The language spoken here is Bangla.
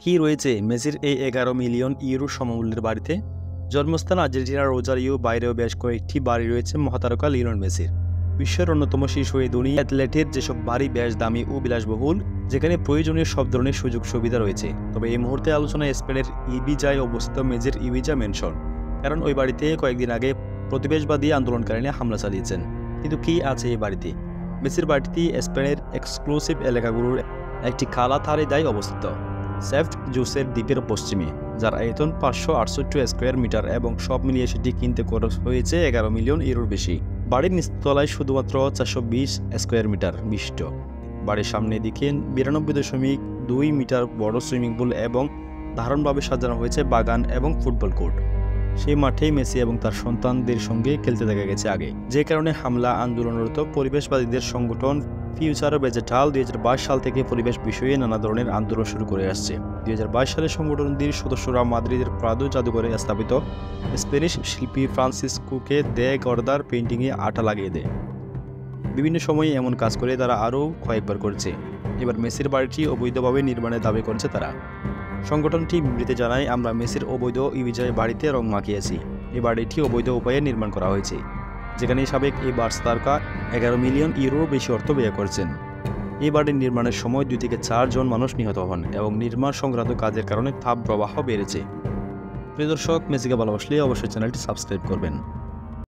কি রয়েছে মেসির এই ১১ মিলিয়ন ইউরো সমমূল্যের বাড়িতে? জন্মস্থান আর্জেন্টিনার রোজারিও, বাইরেও বেশ কয়েকটি বাড়ি রয়েছে মহাতারকা লিওনেল মেসির। বিশ্বের অন্যতম শীর্ষ এই ধনী অ্যাথলেটের যেসব বাড়ি বেশ দামি ও বিলাসবহুল, যেখানে প্রয়োজনীয় সব ধরনের সুযোগ সুবিধা রয়েছে। তবে এই মুহূর্তে আলোচনায় স্পেনের ইবিজায় অবস্থিত মেসির ইবিজা ম্যানশন, কারণ ওই বাড়িতে কয়েকদিন আগে প্রতিবেশবাদী আন্দোলনকারীরা হামলা চালিয়েছেন। কিন্তু কি আছে এই বাড়িতে? মেসির বাড়িটি স্পেনের এক্সক্লুসিভ এলাকাগুলোর একটি খালা থারিদায় অবস্থিত, সেফট জুসের দ্বীপের পশ্চিমে, যার আয়তন 568 স্কোয়ার মিটার এবং সব মিলিয়ে সেটি কিনতে খরচ হয়েছে 11 মিলিয়ন ইউরোর বেশি। বাড়ির নিচতলায় শুধুমাত্র 420 স্কোয়ার মিটার বিশিষ্ট বাড়ির সামনে দিকে 92.2 মিটার বড় সুইমিং পুল এবং ধারণভাবে সাজানো হয়েছে বাগান এবং ফুটবল কোর্ট। সেই মাঠেই মেসি এবং তার সন্তানদের সঙ্গে খেলতে দেখা গেছে আগে, যে কারণে হামলা আন্দোলনরত পরিবেশবাদীদের সংগঠন ফিউচার ভেজেটাল 2022 সাল থেকে পরিবেশ বিষয়ে নানা ধরনের আন্দোলন শুরু করে আসছে। 2022 সালে সংগঠনটির সদস্যরা মাদ্রিদের প্রাদো জাদুঘরে স্থাপিত স্প্যানিশ শিল্পী ফ্রান্সিসকোকে দে গর্দার পেইন্টিংয়ে আঠা লাগিয়ে দেয়। বিভিন্ন সময়ে এমন কাজ করে তারা আরও কয়েকবার করেছে। এবার মেসির বাড়িটি অবৈধভাবে নির্মাণের দাবি করেছে তারা। সংগঠনটি বিবৃতি জানায়, আমরা মেসির অবৈধ ইবিজায় বাড়িতে রং মাখিয়েছি। এই বাড়িটি অবৈধ উপায়ে নির্মাণ করা হয়েছে, যেখানে সাবেক এই বার্স তারকা 11 মিলিয়ন ইউরোর বেশি অর্থ ব্যয় করেছেন। এই বাড়ির নির্মাণের সময় 2 থেকে 4 জন মানুষ নিহত হন এবং নির্মাণ সংক্রান্ত কাজের কারণে তাপ প্রবাহ বেড়েছে। প্রিয় দর্শক, মেসিকে ভালোবাসলে অবশ্যই চ্যানেলটি সাবস্ক্রাইব করবেন।